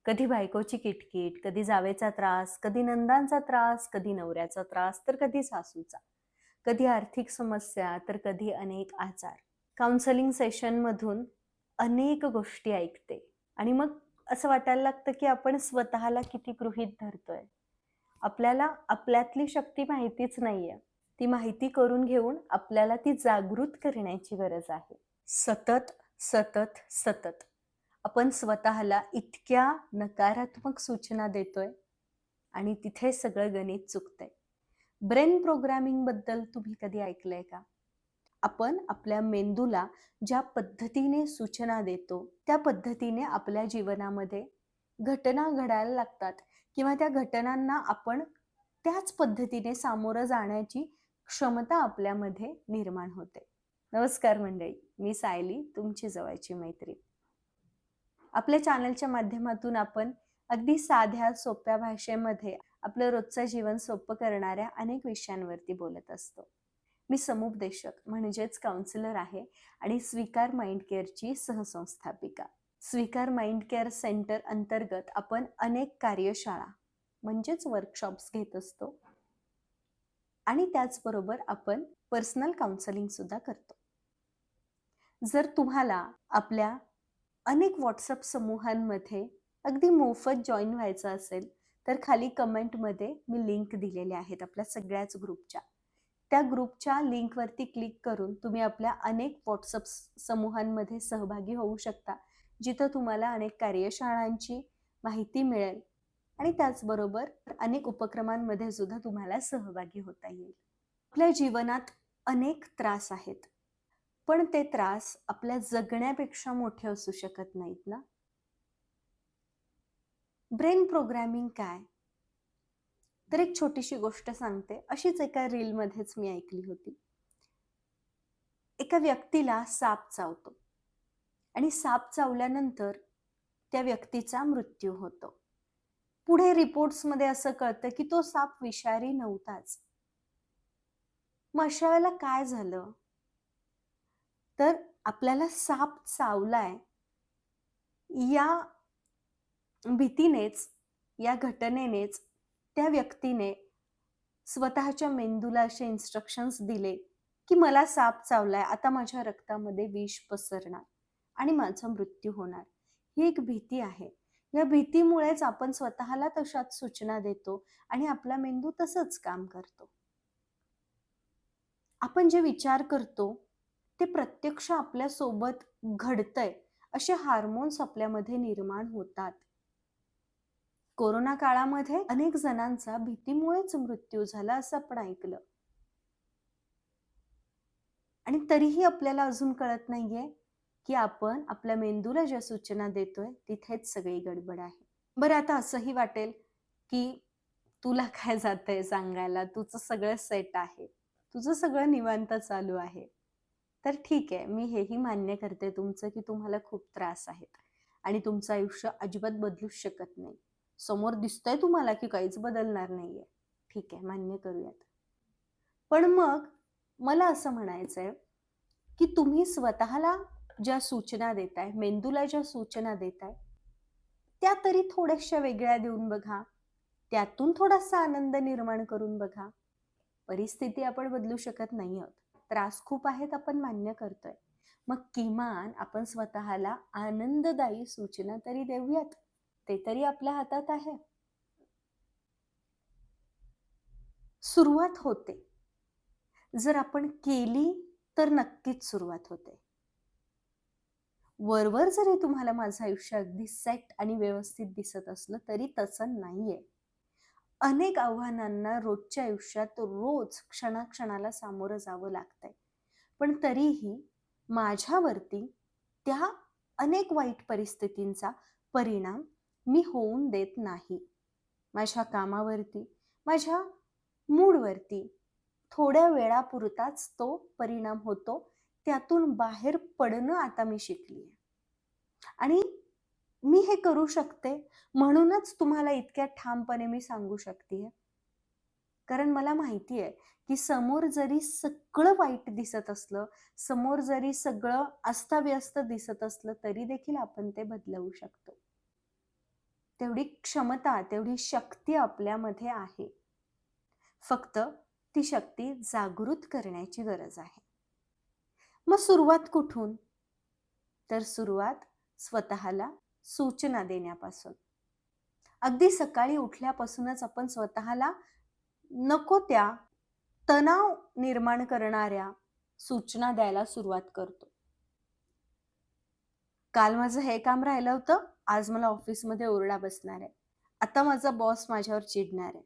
कधी बायकोची किटकिट, कधी जावेचा त्रास, कधी नंदांचा त्रास, कधी नवऱ्याचा त्रास, तर कधी सासूचा. कधी आर्थिक समस्या, तर कधी अनेक आजार. काउन्सेलिंग सेशनमधून अनेक गोष्टी ऐकते आणि मग असं वाटायला लागतं, की आपण स्वतःला किती गृहीत धरतोय. आपल्याला आपल्यातली शक्ती माहितीच नाहीये. ती माहिती करून घेऊन आपल्याला ती जागृत करण्याची गरज आहे. सतत, सतत, सतत. आपण स्वतःला इतक्या नकारात्मक सूचना देतोय आणि तिथे सगळं गणित चुकतंय. ब्रेन प्रोग्रामिंग बद्दल तुम्ही कधी ऐकलंय का? आपण आपल्या मेंदूला ज्या पद्धतीने सूचना देतो, त्या पद्धतीने आपल्या जीवनामध्ये घटना घडायला लागतात किंवा त्या घटनांना आपण त्याच पद्धतीने सामोरं जाण्याची क्षमता आपल्यामध्ये निर्माण होते. नमस्कार मंडळी, मी सायली, तुमची जवळची मैत्रीण. आपल्या चॅनलच्या माध्यमातून आपण अगदी साध्या सोप्या भाषेमध्ये आपलं रोजचं जीवन सोपं करणाऱ्या अनेक विषयांवरती बोलत असतो. मी समुपदेशक म्हणजेच काउन्सिलर आहे आणि स्वीकार माइंड केअरची सहसंस्थापिका. स्वीकार माइंड केअर सेंटर अंतर्गत आपण अनेक कार्यशाळा म्हणजेच वर्कशॉप्स घेत असतो आणि त्याचबरोबर आपण पर्सनल काउन्सिलिंग सुद्धा करतो. जर तुम्हाला आपल्या अनेक व्हॉट्सअप समूहांमध्ये अगदी मोफत जॉईन व्हायचं असेल तर खाली कमेंटमध्ये मी लिंक दिलेल्या आहेत आपल्या सगळ्याच ग्रुपच्या. त्या ग्रुपच्या लिंकवरती क्लिक करून तुम्ही आपल्या अनेक व्हॉट्सअप समूहांमध्ये सहभागी होऊ शकता, जिथं तुम्हाला अनेक कार्यशाळांची माहिती मिळेल आणि त्याचबरोबर अनेक उपक्रमांमध्ये सुद्धा तुम्हाला सहभागी होता येईल. आपल्या जीवनात अनेक त्रास आहेत, पण ते त्रास आपल्या जगण्यापेक्षा मोठे असू शकत नाहीत ना. ब्रेन प्रोग्रॅमिंग काय? तर एक छोटीशी गोष्ट सांगते. अशीच एका रीलमध्येच मी ऐकली होती. एका व्यक्तीला साप चावतो आणि साप चावल्यानंतर त्या व्यक्तीचा मृत्यू होतो. पुढे रिपोर्ट्समध्ये असं कळतं की तो साप विषारी नव्हताच. मग अशा वेळेला काय झालं? तर आपल्याला साप चावलाय या भीतीनेच, या घटनेनेच त्या व्यक्तीने स्वतःच्या मेंदूला असे इन्स्ट्रक्शन्स दिले की मला साप चावलाय, आता माझ्या रक्तामध्ये विष पसरणार आणि माझा मृत्यू होणार. ही एक भीती आहे. या भीतीमुळेच आपण स्वतःला तशाच सूचना देतो आणि आपला मेंदू तसंच काम करतो. आपण जे विचार करतो ते प्रत्यक्ष आपल्या सोबत घडतंय असे हार्मोन्स आपल्यामध्ये निर्माण होतात. कोरोना काळामध्ये अनेक जणांचा भीतीमुळेच मृत्यू झाला असं आपण ऐकलं. आणि तरीही आपल्याला अजून कळत नाहीये की आपण आपल्या मेंदूला ज्या सूचना देतोय तिथेच सगळी गडबड आहे. बरं, आता असंही वाटेल की तुला काय जातंय सांगायला, तुझं सगळं सेट आहे, तुझं सगळं निवांत चालू आहे. तर ठीक आहे, मी हेही मान्य करते तुमचं की तुम्हाला खूप त्रास आहेत आणि तुमचं आयुष्य अजिबात बदलूच शकत नाही. समोर दिसतंय तुम्हाला की काहीच बदलणार नाहीये. ठीक आहे, मान्य करूयात. पण मग मला असं म्हणायचंय की तुम्ही स्वतःला ज्या सूचना देताय, मेंदूला ज्या सूचना देताय, त्या तरी थोड्याशा वेगळ्या देऊन बघा. त्यातून थोडासा आनंद निर्माण करून बघा. परिस्थिती आपण बदलू शकत नाही आहोत. त्रास खूप आहेत, आपण मान्य करतोय. मग किमान आपण स्वतःला आनंददायी सूचना तरी देऊयात. ते तरी आपल्या हातात आहे. सुरुवात होते. जर आपण केली तर नक्कीच सुरुवात होते. वरवर जरी तुम्हाला माझं आयुष्य अगदी सेट आणि व्यवस्थित दिसत असलं तरी तसं नाहीये. अनेक आव्हानांना रोजच्या आयुष्यात रोज क्षणाक्षणाला सामोरं जावं लागतंय. पण तरीही माझ्यावरती त्या अनेक वाईट परिस्थितींचा परिणाम मी होऊन देत नाही. माझ्या कामावरती, माझ्या मूडवरती थोड्या वेळापुरताच तो परिणाम होतो. त्यातून बाहेर पडणं आता मी शिकलीये. आणि मी हे करू शकते म्हणूनच तुम्हाला इतक्या ठामपणे मी सांगू शकतेय. कारण मला माहिती आहे की समोर जरी सगळं वाईट दिसत असलं, समोर जरी सगळं अस्ताव्यस्त दिसत असलं तरी देखील आपण ते बदलवू शकतो. तेवढी क्षमता, तेवढी शक्ती आपल्यामध्ये आहे. फक्त ती शक्ती जागृत करण्याची गरज आहे. मग सुरुवात कुठून? तर सुरुवात स्वतःला सूचना देण्यापासून. अगदी सकाळी उठल्यापासूनच आपण स्वतःला नको त्या तणाव निर्माण करणाऱ्या सूचना द्यायला सुरुवात करतो. काल माझं हे काम राहिलं होतं, आज मला ऑफिसमध्ये ओरडा बसणार आहे. आता माझा बॉस माझ्यावर चिडणार आहे.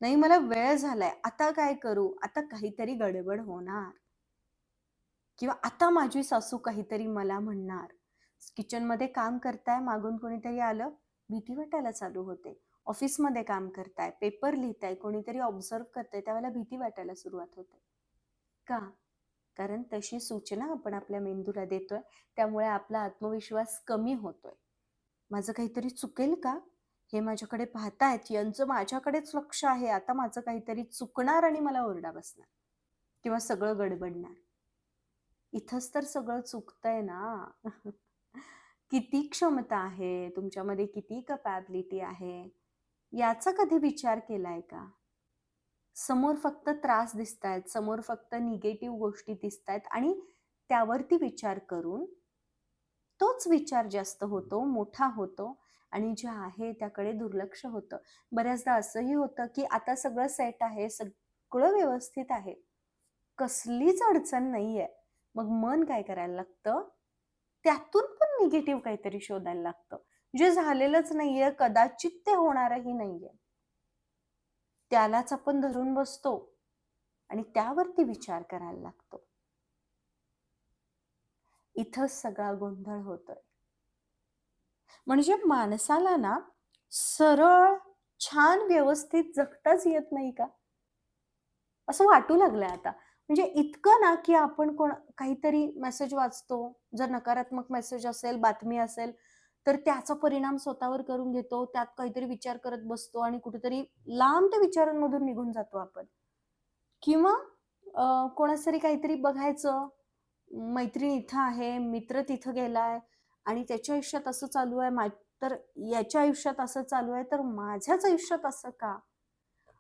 नाही, मला वेळ झालाय, आता काय करू? आता काहीतरी गडबड होणार. किंवा आता माझी सासू काहीतरी मला म्हणणार. किचनमध्ये काम करताय, मागून कोणीतरी आलं, भीती वाटायला चालू होते. ऑफिसमध्ये काम करताय, पेपर लिहिताय, कोणीतरी ऑब्झर्व करतंय, त्यावेळेला भीती वाटायला सुरुवात होते. का? कारण तशी सूचना आपण आपल्या मेंदूला देतोय, त्यामुळे आपला आत्मविश्वास कमी होतोय. माझं काहीतरी चुकेल का? हे माझ्याकडे पाहतायत, यांचं माझ्याकडेच लक्ष आहे, आता माझं काहीतरी चुकणार आणि मला ओरडा बसणार किंवा सगळं गडबडणार. इथंच तर सगळं चुकतंय ना. किती क्षमता आहे तुमच्यामध्ये, किती कपॅबिलिटी आहे, याचा कधी विचार केलाय का? समोर फक्त त्रास दिसतायत, समोर फक्त निगेटिव्ह गोष्टी दिसतायत आणि त्यावरती विचार करून तोच विचार जास्त होतो, मोठा होतो आणि जे आहे त्याकडे दुर्लक्ष होतं. बऱ्याचदा असंही होतं की आता सगळं सेट आहे, सगळं व्यवस्थित आहे, कसलीच अडचण नाहीये. मग मन काय करायला लागतं? त्यातून पण निगेटिव्ह काहीतरी शोधायला लागतं. जे झालेलंच नाहीये, कदाचित ते होणारही नाहीये, त्यालाच आपण धरून बसतो आणि त्यावरती विचार करायला लागतो. इथंच सगळा गोंधळ होतोय. म्हणजे माणसाला ना सरळ, छान, व्यवस्थित जगताच येत नाही का? असं वाटू लागलंय आता. म्हणजे इतकं ना की आपण काहीतरी मेसेज वाचतो, जर नकारात्मक मेसेज असेल, बातमी असेल, तर त्याचा परिणाम स्वतःवर करून घेतो, त्यात काहीतरी विचार करत बसतो आणि कुठेतरी लांब त्या विचारांमधून निघून जातो आपण. किंवा कोणाचं तरी काहीतरी बघायचं, मैत्रीण इथं आहे, मित्र तिथं गेलाय आणि त्याच्या आयुष्यात असं चालू आहे, तर याच्या आयुष्यात असं चालू आहे, तर माझ्याच आयुष्यात असं का?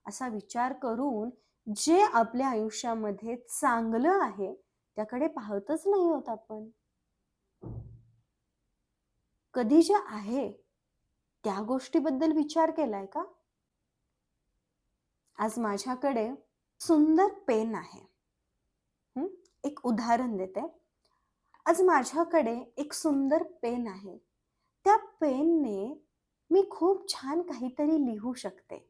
असा विचार करून जे आपल्या आयुष्यामध्ये चांगलं आहे त्याकडे पाहतच नाही होत आपण. कधी जे आहे त्या गोष्टीबद्दल विचार केलाय का? आज माझ्याकडे सुंदर पेन आहे. एक उदाहरण देते. आज माझ्याकडे एक सुंदर पेन आहे. त्या पेनने मी खूप छान काहीतरी लिहू शकते.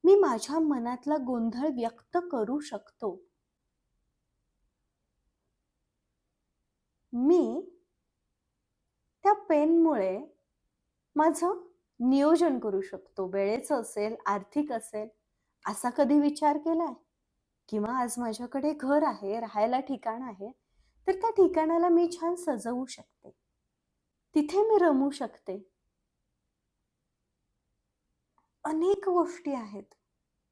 मी माझ्या मनातला गोंधळ व्यक्त करू शकतो. मी त्या पेनमुळे माझं नियोजन करू शकतो. वेळेचं असेल, आर्थिक असेल. असा कधी विचार केलाय? किंवा आज माझ्याकडे घर आहे, राहायला ठिकाण आहे, तर त्या ठिकाणाला मी छान सजवू शकते. तिथे मी रमू शकते. अनेक गोष्टी आहेत,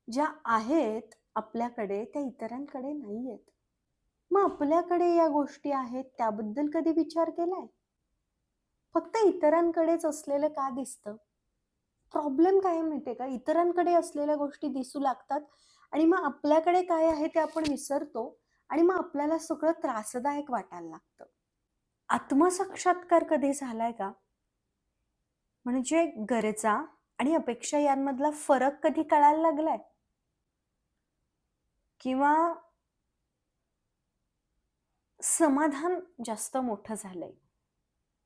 ज्या आहेत आपल्याकडे, त्या इतरांकडे नाहीयेत. मग आपल्याकडे या गोष्टी आहेत, त्याबद्दल कधी विचार केलाय? फक्त इतरांकडेच असलेलं का दिसतं? प्रॉब्लेम काय माहितीये का? इतरांकडे असलेल्या गोष्टी दिसू लागतात आणि मग आपल्याकडे काय आहे ते आपण विसरतो आणि मग आपल्याला सगळं त्रासदायक वाटायला लागतं. आत्मसाक्षात्कार कधी झालाय का? म्हणजे गरजा आणि अपेक्षा यांमधला फरक कधी कळायला लागलाय? किंवा समाधान जास्त मोठं झालंय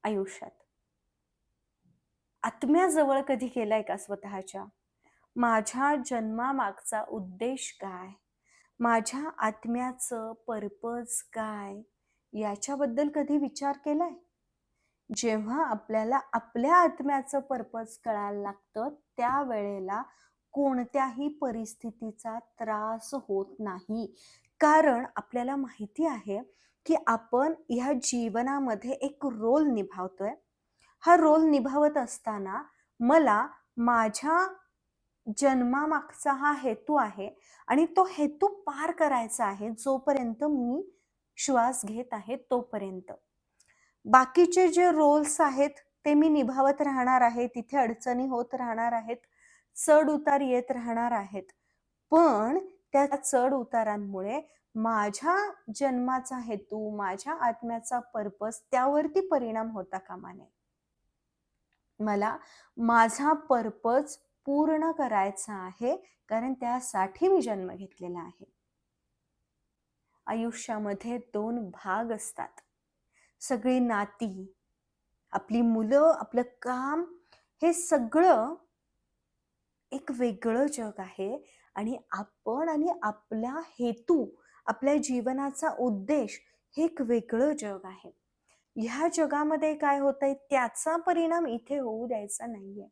आयुष्यात? आत्म्याजवळ कधी केलाय का स्वतःच्या? माझ्या जन्मामागचा उद्देश काय? माझ्या आत्म्याचं पर्पज काय? याच्याबद्दल कधी विचार केलाय? जेव्हा आपल्याला आपल्या आत्म्याचं पर्पज कळायला लागतं, त्यावेळेला कोणत्याही परिस्थितीचा त्रास होत नाही. कारण आपल्याला माहिती आहे की आपण ह्या जीवनामध्ये एक रोल निभावतोय. हा रोल निभावत असताना मला माझ्या जन्मामागचा हा हेतू आहे आणि तो हेतू पार करायचा आहे जोपर्यंत मी श्वास घेत आहे तोपर्यंत. बाकीचे जे रोल्स आहेत ते मी निभावत राहणार आहे, तिथे अडचणी होत राहणार आहेत, चढ उतार येत राहणार आहेत. पण त्या चढ उतारांमुळे माझ्या जन्माचा हेतू, माझ्या आत्म्याचा पर्पज त्यावरती परिणाम होता कामा नये. मला माझा पर्पज पूर्ण करायचा आहे, कारण त्यासाठी मी जन्म घेतलेला आहे. आयुष्यामध्ये 2 भाग असतात. सगळी नाती, आपली मुलं, आपलं काम, हे सगळं एक वेगळं जग आहे आणि आपण आणि आपला हेतू, आपल्या जीवनाचा उद्देश हे एक वेगळं जग आहे. ह्या जगामध्ये काय होतंय त्याचा परिणाम इथे होऊ द्यायचा नाहीये.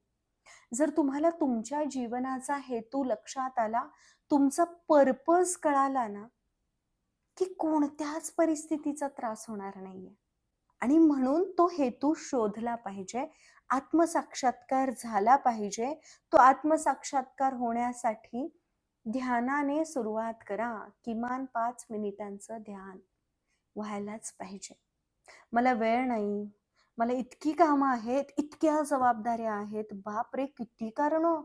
जर तुम्हाला तुमच्या जीवनाचा हेतू लक्षात आला, तुमचा पर्पज कळाला ना, की कोणत्याच परिस्थितीचा त्रास होणार नाहीये. आणि म्हणून तो हेतू शोधला पाहिजे, आत्मसाक्षात्कार झाला पाहिजे. तो आत्मसाक्षात्कार होण्यासाठी ध्यानाने सुरुवात करा. किमान 5 मिनिटांचं ध्यान व्हायलाच पाहिजे. मला वेळ नाही, मला इतकी कामं आहेत, इतक्या जबाबदाऱ्या आहेत, बापरे किती कारणं.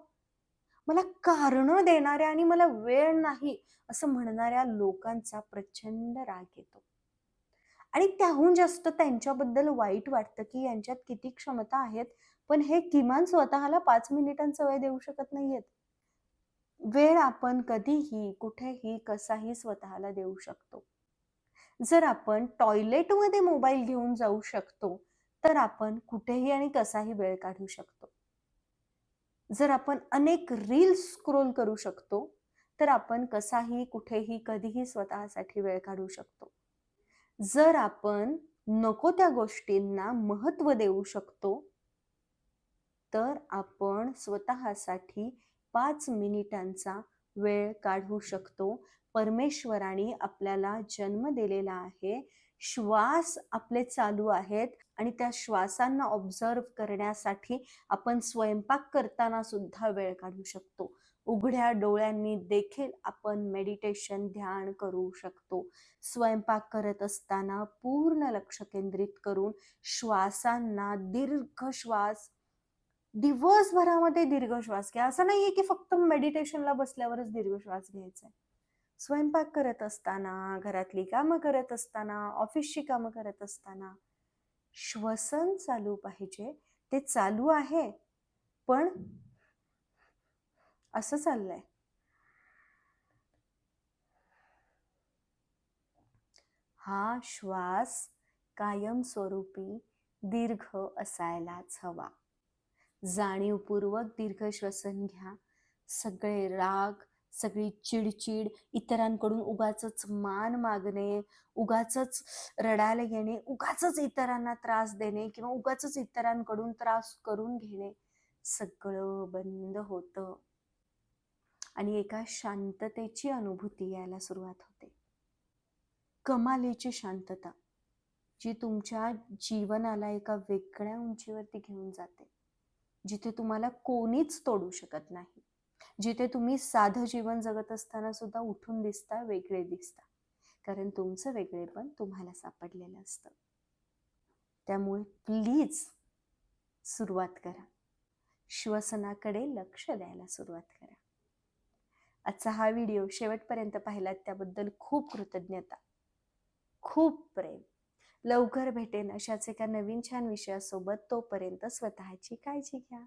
मला कारणं देणाऱ्या आणि मला वेळ नाही असं म्हणणाऱ्या लोकांचा प्रचंड राग येतो. आणि त्याहून जास्त त्यांच्याबद्दल वाईट वाटतं की यांच्यात किती क्षमता आहेत, पण हे किमान स्वतःला 5 मिनिटांचा वेळ देऊ शकत नाहीयेत. वेळ आपण कधीही, कुठेही, कसाही स्वतःला देऊ शकतो. जर आपण टॉयलेटमध्ये मोबाईल घेऊन जाऊ शकतो, तर आपण कुठेही आणि कसाही वेळ काढू शकतो. जर आपण अनेक रील्स स्क्रोल करू शकतो, तर आपण कसाही, कुठेही, कधीही स्वतःसाठी वेळ काढू शकतो. जर आपण नको त्या गोष्टींना महत्त्व देऊ शकतो, तर आपण स्वतःसाठी 5 मिनिटांचा वेळ काढू शकतो. परमेश्वराने आपल्याला जन्म दिलेला आहे. श्वास आपले चालू आहेत आणि त्या श्वासांना ऑब्झर्व करण्यासाठी आपण स्वयंपाक करताना सुद्धा वेळ काढू शकतो. उघड्या डोळ्यांनी देखील आपण मेडिटेशन, ध्यान करू शकतो. स्वयंपाक करत असताना पूर्ण लक्ष केंद्रित करून श्वासांना दीर्घ श्वास, दिवसभरामध्ये दीर्घ श्वास घ्या. असं नाहीये की फक्त मेडिटेशनला बसल्यावरच दीर्घ श्वास घ्यायचा आहे. स्वयंपाक करत असताना, घरातली कामं करत असताना, ऑफिसची कामं करत असताना श्वसन चालू पाहिजे. ते चालू आहे, पण असं चाललंय. हा श्वास कायमस्वरूपी दीर्घ असायलाच हवा. जाणीवपूर्वक दीर्घ श्वसन घ्या. सगळे राग, सगळी चिडचिड, इतरांकडून उगाचच मान मागणे, उगाचच रडायला येणे, उगाचच इतरांना त्रास देणे किंवा उगाचच इतरांकडून त्रास करून घेणे, सगळं बंद होतं आणि एका शांततेची अनुभूती यायला सुरुवात होते. कमालीची शांतता, जी तुमच्या जीवनाला एका वेगळ्या उंचीवरती घेऊन जाते, जिथे तुम्हाला कोणीच तोडू शकत नाही, जिथे तुम्ही साधं जीवन जगत असताना सुद्धा उठून दिसता, वेगळे दिसता, कारण तुमचं वेगळेपण तुम्हाला सापडलेलं असतं. त्यामुळे प्लीज सुरुवात करा, श्वसनाकडे लक्ष द्यायला सुरुवात करा. आजचा हा व्हिडिओ शेवटपर्यंत पाहिलात त्याबद्दल खूप कृतज्ञता, खूप प्रेम. लवकर भेटेन अशाच एका नवीन छान विषयासोबत. तोपर्यंत स्वतःची काळजी घ्या.